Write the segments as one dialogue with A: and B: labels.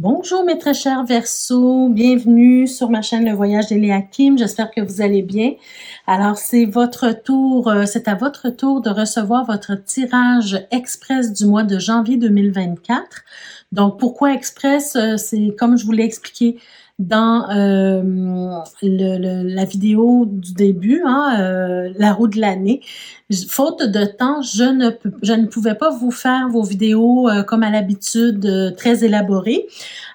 A: Bonjour mes très chers Verseaux, bienvenue sur ma chaîne Le Voyage d'Eléa Kim, j'espère que vous allez bien. Alors c'est votre tour, c'est à votre tour de recevoir votre tirage express du mois de janvier 2024. Donc pourquoi express? C'est comme je vous l'ai expliqué dans la vidéo du début, la roue de l'année. Faute de temps, je ne pouvais pas vous faire vos vidéos comme à l'habitude, très élaborées.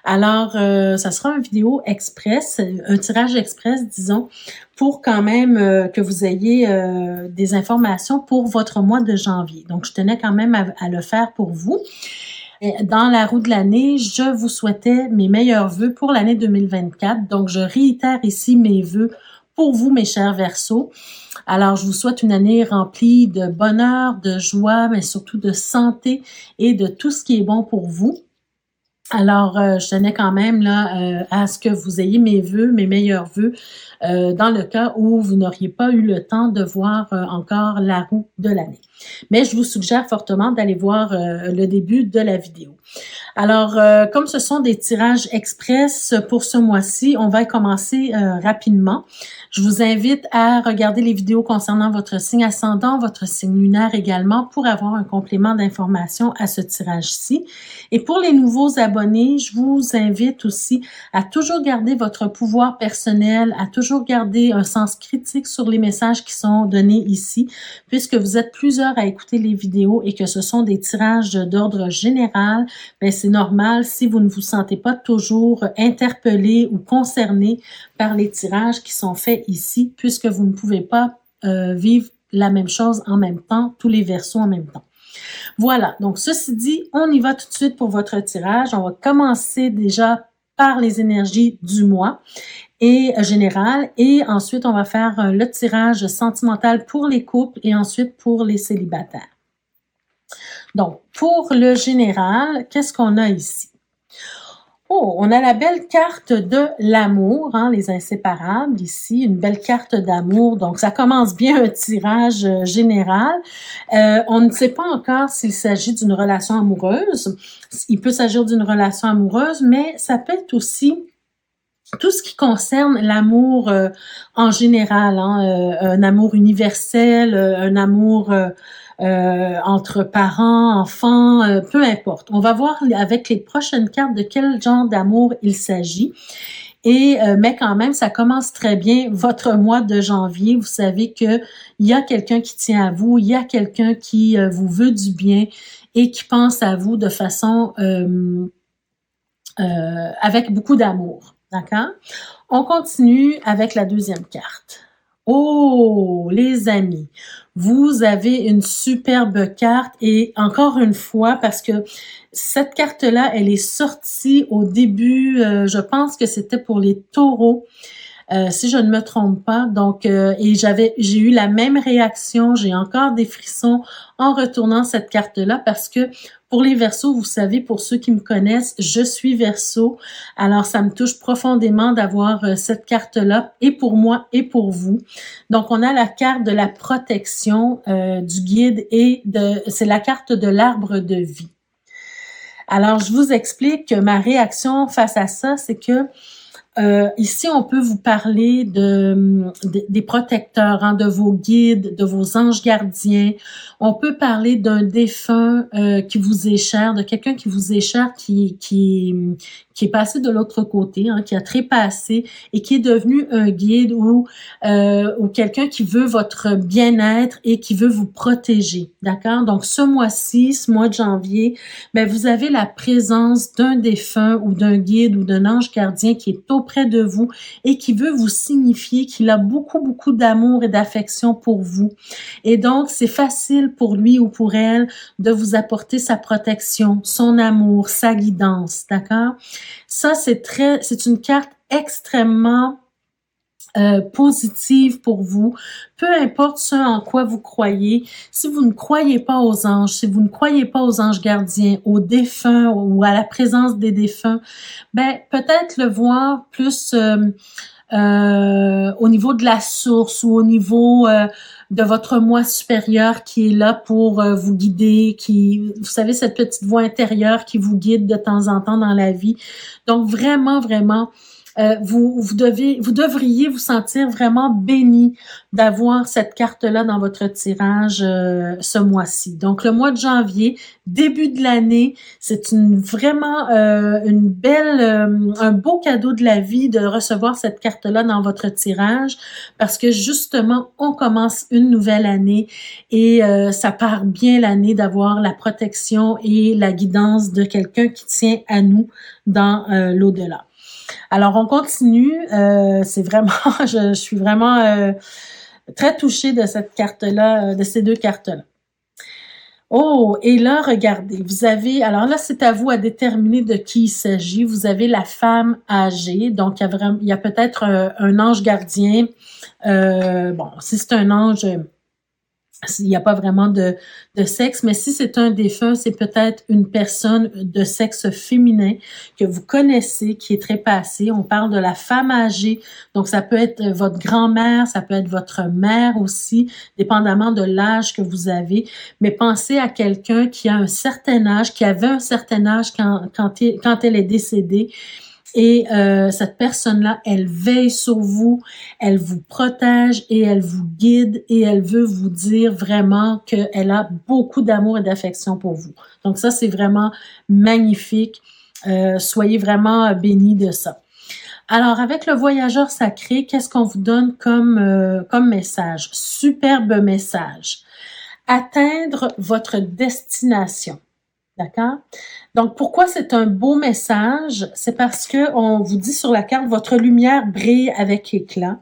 A: Alors, ça sera une vidéo express, un tirage express, disons, pour quand même que vous ayez des informations pour votre mois de janvier. Donc, je tenais quand même à le faire pour vous. Dans la roue de l'année, je vous souhaitais mes meilleurs vœux pour l'année 2024. Donc, je réitère ici mes vœux pour vous, mes chers Verseaux. Alors, je vous souhaite une année remplie de bonheur, de joie, mais surtout de santé et de tout ce qui est bon pour vous. Alors, je tenais quand même là à ce que vous ayez mes vœux, mes meilleurs vœux, dans le cas où vous n'auriez pas eu le temps de voir encore la roue de l'année. Mais je vous suggère fortement d'aller voir le début de la vidéo. Alors, comme ce sont des tirages express pour ce mois-ci, on va commencer rapidement. Je vous invite à regarder les vidéos concernant votre signe ascendant, votre signe lunaire également, pour avoir un complément d'information à ce tirage-ci. Et pour les nouveaux abonnés, je vous invite aussi à toujours garder votre pouvoir personnel, à toujours garder un sens critique sur les messages qui sont donnés ici, puisque vous êtes plusieurs à écouter les vidéos et que ce sont des tirages d'ordre général. Bien, c'est normal si vous ne vous sentez pas toujours interpellé ou concerné par les tirages qui sont faits ici, puisque vous ne pouvez pas vivre la même chose en même temps, tous les Verseaux en même temps. Voilà, donc ceci dit, on y va tout de suite pour votre tirage. On va commencer déjà par les énergies du mois et général, et ensuite on va faire le tirage sentimental pour les couples et ensuite pour les célibataires. Donc, pour le général, qu'est-ce qu'on a ici? Oh, on a la belle carte de l'amour, les inséparables ici, une belle carte d'amour. Donc, ça commence bien un tirage général. On ne sait pas encore s'il s'agit d'une relation amoureuse. Il peut s'agir d'une relation amoureuse, mais ça peut être aussi tout ce qui concerne l'amour en général, un amour universel, un amour entre parents, enfants, peu importe. On va voir avec les prochaines cartes de quel genre d'amour il s'agit. Et mais quand même, ça commence très bien votre mois de janvier. Vous savez que il y a quelqu'un qui tient à vous, il y a quelqu'un qui vous veut du bien et qui pense à vous de façon avec beaucoup d'amour. D'accord? On continue avec la deuxième carte. Oh, les amis, vous avez une superbe carte et encore une fois, parce que cette carte-là, elle est sortie au début, je pense que c'était pour les taureaux, si je ne me trompe pas. Donc, et j'ai eu la même réaction, j'ai encore des frissons en retournant cette carte-là parce que pour les Verseaux, vous savez, pour ceux qui me connaissent, je suis Verseau. Alors, ça me touche profondément d'avoir cette carte-là, et pour moi et pour vous. Donc, on a la carte de la protection du guide et c'est la carte de l'arbre de vie. Alors, je vous explique que ma réaction face à ça, c'est que ici, on peut vous parler des protecteurs, de vos guides, de vos anges gardiens. On peut parler d'un défunt qui vous est cher, de quelqu'un qui vous est cher, qui est passé de l'autre côté, qui a trépassé et qui est devenu un guide ou quelqu'un qui veut votre bien-être et qui veut vous protéger. D'accord? Donc, ce mois-ci, ce mois de janvier, ben, vous avez la présence d'un défunt ou d'un guide ou d'un ange gardien qui est auprès de vous et qui veut vous signifier qu'il a beaucoup, beaucoup d'amour et d'affection pour vous. Et donc, c'est facile pour lui ou pour elle de vous apporter sa protection, son amour, sa guidance. D'accord? Ça, c'est une carte extrêmement positive pour vous, peu importe ce en quoi vous croyez. Si vous ne croyez pas aux anges, si vous ne croyez pas aux anges gardiens, aux défunts ou à la présence des défunts, ben peut-être le voir plus au niveau de la source ou au niveau de votre moi supérieur qui est là pour vous guider, vous savez, cette petite voix intérieure qui vous guide de temps en temps dans la vie. Donc vraiment, vraiment, vous devriez vous sentir vraiment béni d'avoir cette carte-là dans votre tirage ce mois-ci. Donc, le mois de janvier, début de l'année, c'est vraiment un beau cadeau de la vie de recevoir cette carte-là dans votre tirage parce que justement, on commence une nouvelle année et ça part bien l'année d'avoir la protection et la guidance de quelqu'un qui tient à nous dans l'au-delà. Alors, on continue. C'est vraiment, je suis vraiment très touchée de cette carte-là, de ces deux cartes-là. Oh, et là, regardez, vous avez, alors là, c'est à vous à déterminer de qui il s'agit. Vous avez la femme âgée, donc il y a peut-être un ange gardien. Bon, si c'est un ange, il n'y a pas vraiment de sexe, mais si c'est un défunt, c'est peut-être une personne de sexe féminin que vous connaissez, qui est trépassée. On parle de la femme âgée, donc ça peut être votre grand-mère, ça peut être votre mère aussi, dépendamment de l'âge que vous avez. Mais pensez à quelqu'un qui a un certain âge, qui avait un certain âge quand elle est décédée. Et cette personne-là, elle veille sur vous, elle vous protège et elle vous guide et elle veut vous dire vraiment qu'elle a beaucoup d'amour et d'affection pour vous. Donc ça, c'est vraiment magnifique. Soyez vraiment bénis de ça. Alors, avec le voyageur sacré, qu'est-ce qu'on vous donne comme message? Superbe message. Atteindre votre destination. D'accord? Donc, pourquoi c'est un beau message? C'est parce que on vous dit sur la carte, votre lumière brille avec éclat.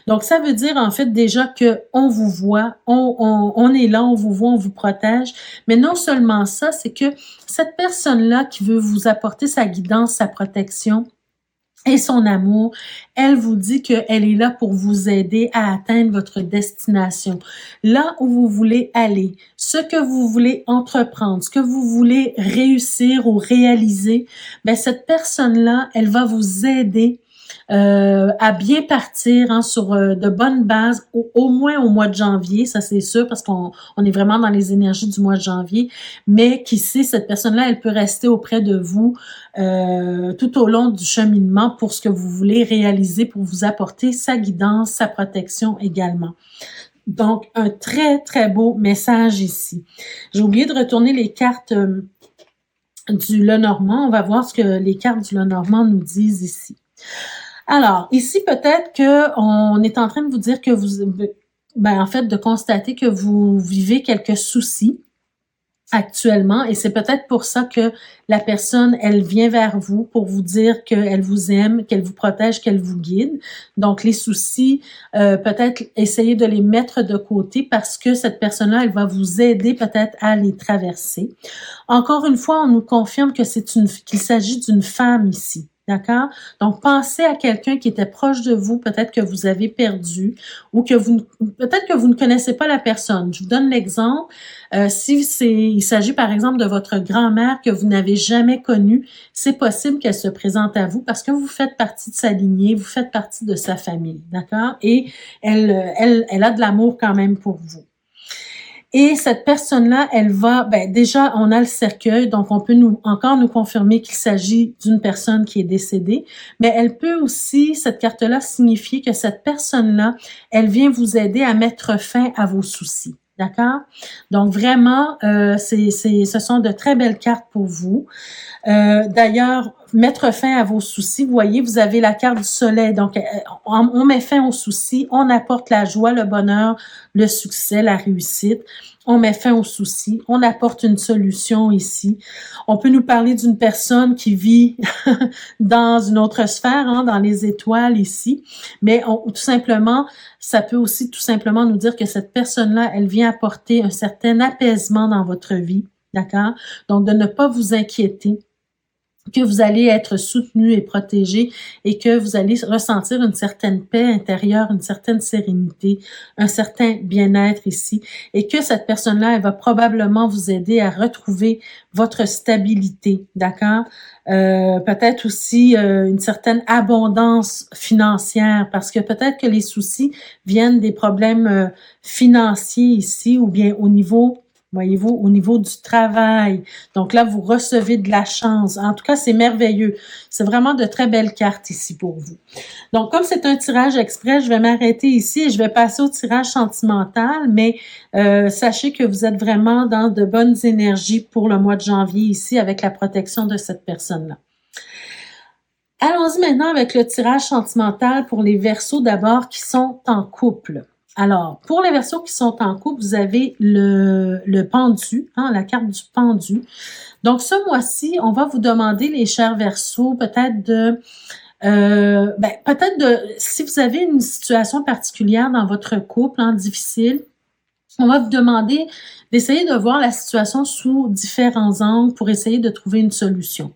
A: Donc, ça veut dire en fait déjà que on vous voit, on est là, on vous voit, on vous protège. Mais non seulement ça, c'est que cette personne-là qui veut vous apporter sa guidance, sa protection, et son amour, elle vous dit qu'elle est là pour vous aider à atteindre votre destination. Là où vous voulez aller, ce que vous voulez entreprendre, ce que vous voulez réussir ou réaliser, ben cette personne-là, elle va vous aider à bien partir sur de bonnes bases, au moins au mois de janvier, ça c'est sûr, parce qu'on est vraiment dans les énergies du mois de janvier, mais qui sait, cette personne-là, elle peut rester auprès de vous tout au long du cheminement pour ce que vous voulez réaliser, pour vous apporter sa guidance, sa protection également. Donc, un très, très beau message ici. J'ai oublié de retourner les cartes du Lenormand. On va voir ce que les cartes du Lenormand nous disent ici. Alors, ici, peut-être qu'on est en train de vous dire que en fait, de constater que vous vivez quelques soucis actuellement, et c'est peut-être pour ça que la personne, elle vient vers vous pour vous dire qu'elle vous aime, qu'elle vous protège, qu'elle vous guide. Donc, les soucis, peut-être essayer de les mettre de côté parce que cette personne-là, elle va vous aider peut-être à les traverser. Encore une fois, on nous confirme que qu'il s'agit d'une femme ici. D'accord? Donc, pensez à quelqu'un qui était proche de vous, peut-être que vous avez perdu ou peut-être que vous ne connaissez pas la personne. Je vous donne l'exemple. Il s'agit par exemple de votre grand-mère que vous n'avez jamais connue, c'est possible qu'elle se présente à vous parce que vous faites partie de sa lignée, vous faites partie de sa famille. D'accord? Et elle a de l'amour quand même pour vous. Et cette personne-là, elle va, déjà, on a le cercueil, donc on peut encore nous confirmer qu'il s'agit d'une personne qui est décédée, mais elle peut aussi, cette carte-là, signifier que cette personne-là, elle vient vous aider à mettre fin à vos soucis. D'accord? Donc vraiment, ce sont de très belles cartes pour vous. D'ailleurs, mettre fin à vos soucis, vous voyez, vous avez la carte du soleil. Donc, on met fin aux soucis, on apporte la joie, le bonheur, le succès, la réussite. On met fin aux soucis, on apporte une solution ici. On peut nous parler d'une personne qui vit dans une autre sphère, dans les étoiles ici, mais tout simplement, ça peut aussi tout simplement nous dire que cette personne-là, elle vient apporter un certain apaisement dans votre vie, d'accord? Donc, de ne pas vous inquiéter. que vous allez être soutenu et protégé et que vous allez ressentir une certaine paix intérieure, une certaine sérénité, un certain bien-être ici et que cette personne-là, elle va probablement vous aider à retrouver votre stabilité, d'accord? Peut-être aussi une certaine abondance financière parce que peut-être que les soucis viennent des problèmes financiers ici ou bien au niveau voyez-vous, au niveau du travail. Donc là, vous recevez de la chance. En tout cas, c'est merveilleux. C'est vraiment de très belles cartes ici pour vous. Donc, comme c'est un tirage express, je vais m'arrêter ici et je vais passer au tirage sentimental, mais sachez que vous êtes vraiment dans de bonnes énergies pour le mois de janvier ici avec la protection de cette personne-là. Allons-y maintenant avec le tirage sentimental pour les Verseaux d'abord qui sont en couple. Alors, pour les Verseaux qui sont en couple, vous avez le pendu, hein, la carte du pendu. Donc, ce mois-ci, on va vous demander, les chers Verseaux, si vous avez une situation particulière dans votre couple, hein, difficile, on va vous demander d'essayer de voir la situation sous différents angles pour essayer de trouver une solution.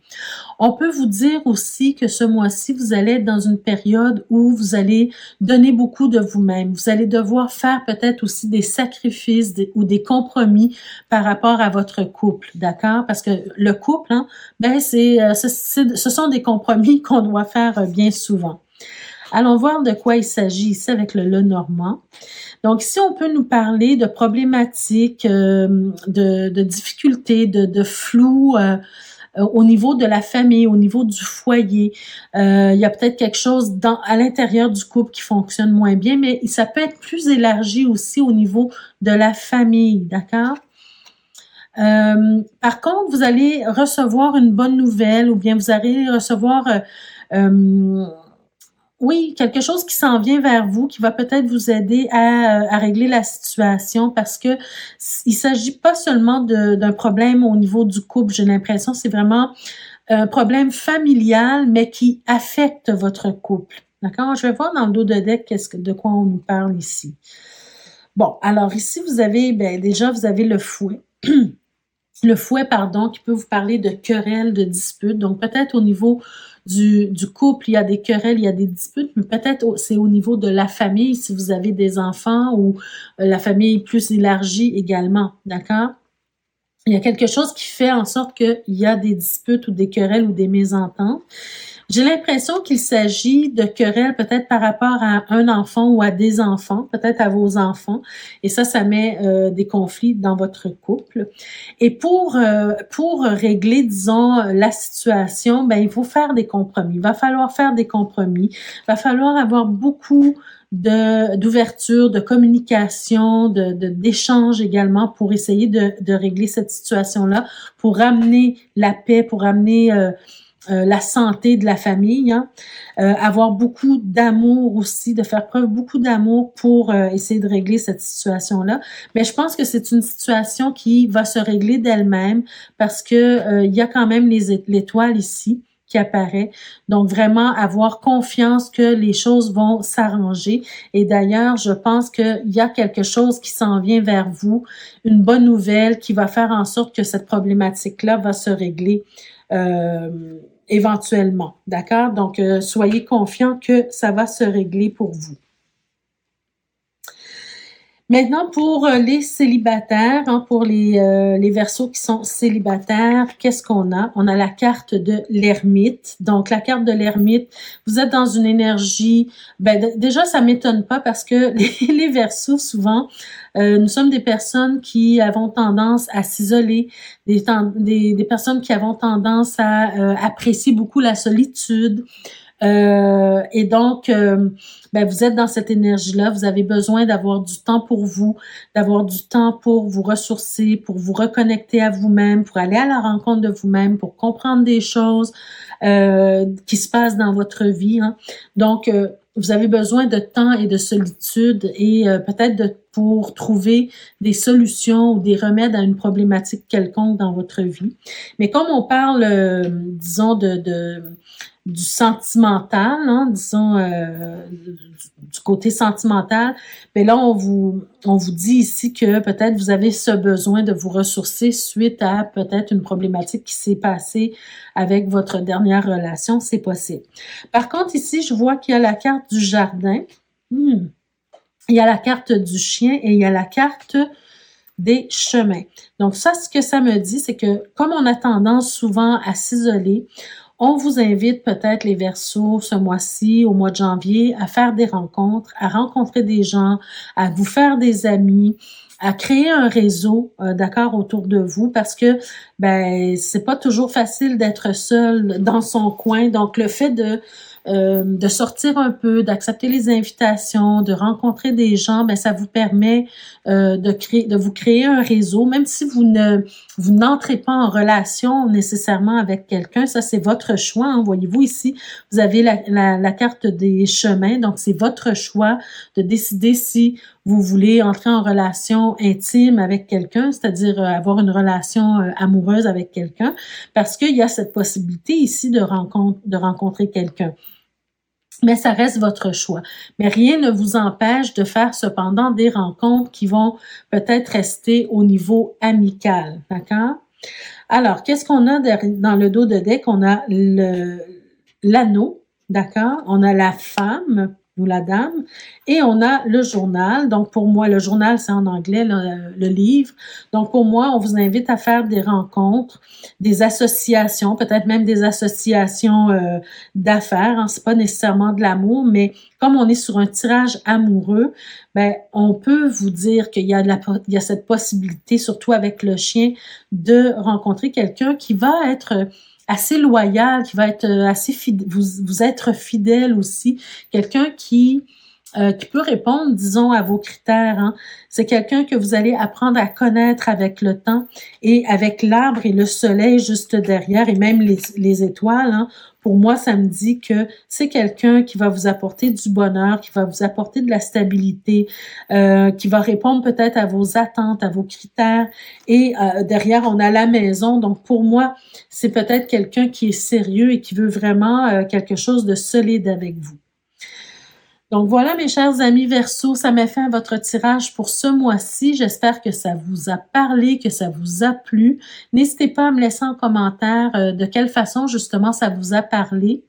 A: On peut vous dire aussi que ce mois-ci, vous allez être dans une période où vous allez donner beaucoup de vous-même. Vous allez devoir faire peut-être aussi des sacrifices ou des compromis par rapport à votre couple, d'accord? Parce que le couple, hein, ce sont des compromis qu'on doit faire bien souvent. Allons voir de quoi il s'agit ici avec le Lenormand. Donc, ici, on peut nous parler de problématiques, de difficultés, de flou au niveau de la famille, au niveau du foyer. Il y a peut-être quelque chose à l'intérieur du couple qui fonctionne moins bien, mais ça peut être plus élargi aussi au niveau de la famille, d'accord? Par contre, vous allez recevoir une bonne nouvelle ou bien vous allez recevoir oui, quelque chose qui s'en vient vers vous, qui va peut-être vous aider à régler la situation parce que il s'agit pas seulement d'un problème au niveau du couple, j'ai l'impression, c'est vraiment un problème familial, mais qui affecte votre couple. D'accord? Je vais voir dans le dos de deck de quoi on nous parle ici. Bon, alors ici, vous avez, déjà, vous avez le fouet. Le fouet, pardon, qui peut vous parler de querelles, de disputes. Donc, peut-être au niveau du couple, il y a des querelles, il y a des disputes, mais peut-être c'est au niveau de la famille, si vous avez des enfants ou la famille plus élargie également, d'accord? Il y a quelque chose qui fait en sorte qu'il y a des disputes ou des querelles ou des mésententes. J'ai l'impression qu'il s'agit de querelles peut-être par rapport à un enfant ou à des enfants, peut-être à vos enfants. Et ça met des conflits dans votre couple. Et pour régler, disons, la situation, il faut faire des compromis. Il va falloir faire des compromis. Il va falloir avoir beaucoup d'ouverture, de communication, d'échange également pour essayer de régler cette situation-là, pour ramener la paix, pour ramener la santé de la famille, hein. Avoir beaucoup d'amour aussi, de faire preuve beaucoup d'amour pour essayer de régler cette situation-là. Mais je pense que c'est une situation qui va se régler d'elle-même parce que il y a quand même l'étoile ici qui apparaît. Donc, vraiment avoir confiance que les choses vont s'arranger. Et d'ailleurs, je pense qu'il y a quelque chose qui s'en vient vers vous, une bonne nouvelle qui va faire en sorte que cette problématique-là va se régler éventuellement. D'accord? Donc, soyez confiants que ça va se régler pour vous. Maintenant, pour les célibataires, hein, pour les Verseaux qui sont célibataires, qu'est-ce qu'on a? On a la carte de l'ermite. Donc, la carte de l'ermite, vous êtes dans une énergie... déjà, ça m'étonne pas parce que les Verseaux, souvent, nous sommes des personnes qui avons tendance à s'isoler, des personnes qui avons tendance à apprécier beaucoup la solitude. Et donc, vous êtes dans cette énergie-là. Vous avez besoin d'avoir du temps pour vous, d'avoir du temps pour vous ressourcer, pour vous reconnecter à vous-même, pour aller à la rencontre de vous-même, pour comprendre des choses qui se passent dans votre vie, hein. Donc, vous avez besoin de temps et de solitude et peut-être pour trouver des solutions ou des remèdes à une problématique quelconque dans votre vie. Mais comme on parle, disons, du sentimental, hein, disons, du côté sentimental, mais là, on vous dit ici que peut-être vous avez ce besoin de vous ressourcer suite à peut-être une problématique qui s'est passée avec votre dernière relation, c'est possible. Par contre, ici, je vois qu'il y a la carte du jardin. Il y a la carte du chien et il y a la carte des chemins. Donc ça, ce que ça me dit, c'est que comme on a tendance souvent à s'isoler, on vous invite peut-être les Verseaux ce mois-ci, au mois de janvier, à faire des rencontres, à rencontrer des gens, à vous faire des amis, à créer un réseau, d'accord, autour de vous, parce que ben c'est pas toujours facile d'être seul dans son coin. Donc le fait de sortir un peu, d'accepter les invitations, de rencontrer des gens, ben ça vous permet de vous créer un réseau, même si vous n'entrez pas en relation nécessairement avec quelqu'un, ça c'est votre choix. Hein. Voyez-vous ici, vous avez la carte des chemins, donc c'est votre choix de décider si vous voulez entrer en relation intime avec quelqu'un, c'est-à-dire avoir une relation amoureuse avec quelqu'un, parce qu'il y a cette possibilité ici de rencontrer quelqu'un. Mais ça reste votre choix. Mais rien ne vous empêche de faire cependant des rencontres qui vont peut-être rester au niveau amical, d'accord? Alors, qu'est-ce qu'on a dans le dos de deck? On a l'anneau, d'accord? On a la femme ou la dame et on a le journal. Donc, pour moi, le journal, c'est en anglais, le livre. Donc, pour moi, on vous invite à faire des rencontres, des associations, peut-être même des associations d'affaires. Hein. C'est pas nécessairement de l'amour, mais comme on est sur un tirage amoureux, ben, on peut vous dire qu'il y a il y a cette possibilité, surtout avec le chien, de rencontrer quelqu'un qui va être assez loyal, qui va être assez vous être fidèle aussi, quelqu'un qui peut répondre, disons, à vos critères. Hein. C'est quelqu'un que vous allez apprendre à connaître avec le temps et avec l'arbre et le soleil juste derrière et même les étoiles. Hein. Pour moi, ça me dit que c'est quelqu'un qui va vous apporter du bonheur, qui va vous apporter de la stabilité, qui va répondre peut-être à vos attentes, à vos critères. Et derrière, on a la maison. Donc, pour moi, c'est peut-être quelqu'un qui est sérieux et qui veut vraiment quelque chose de solide avec vous. Donc voilà, mes chers amis Verseaux, ça met fin à votre tirage pour ce mois-ci. J'espère que ça vous a parlé, que ça vous a plu. N'hésitez pas à me laisser en commentaire de quelle façon justement ça vous a parlé.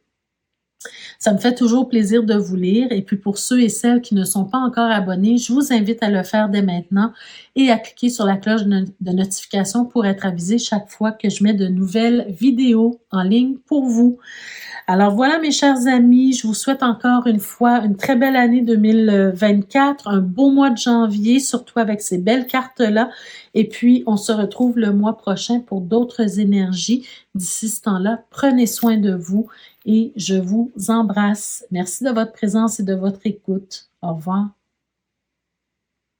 A: Ça me fait toujours plaisir de vous lire. Et puis pour ceux et celles qui ne sont pas encore abonnés, je vous invite à le faire dès maintenant et à cliquer sur la cloche de notification pour être avisé chaque fois que je mets de nouvelles vidéos en ligne pour vous. Alors voilà mes chers amis, je vous souhaite encore une fois une très belle année 2024, un beau mois de janvier, surtout avec ces belles cartes-là. Et puis on se retrouve le mois prochain pour d'autres énergies. D'ici ce temps-là, prenez soin de vous et je vous embrasse. Merci de votre présence et de votre écoute. Au revoir.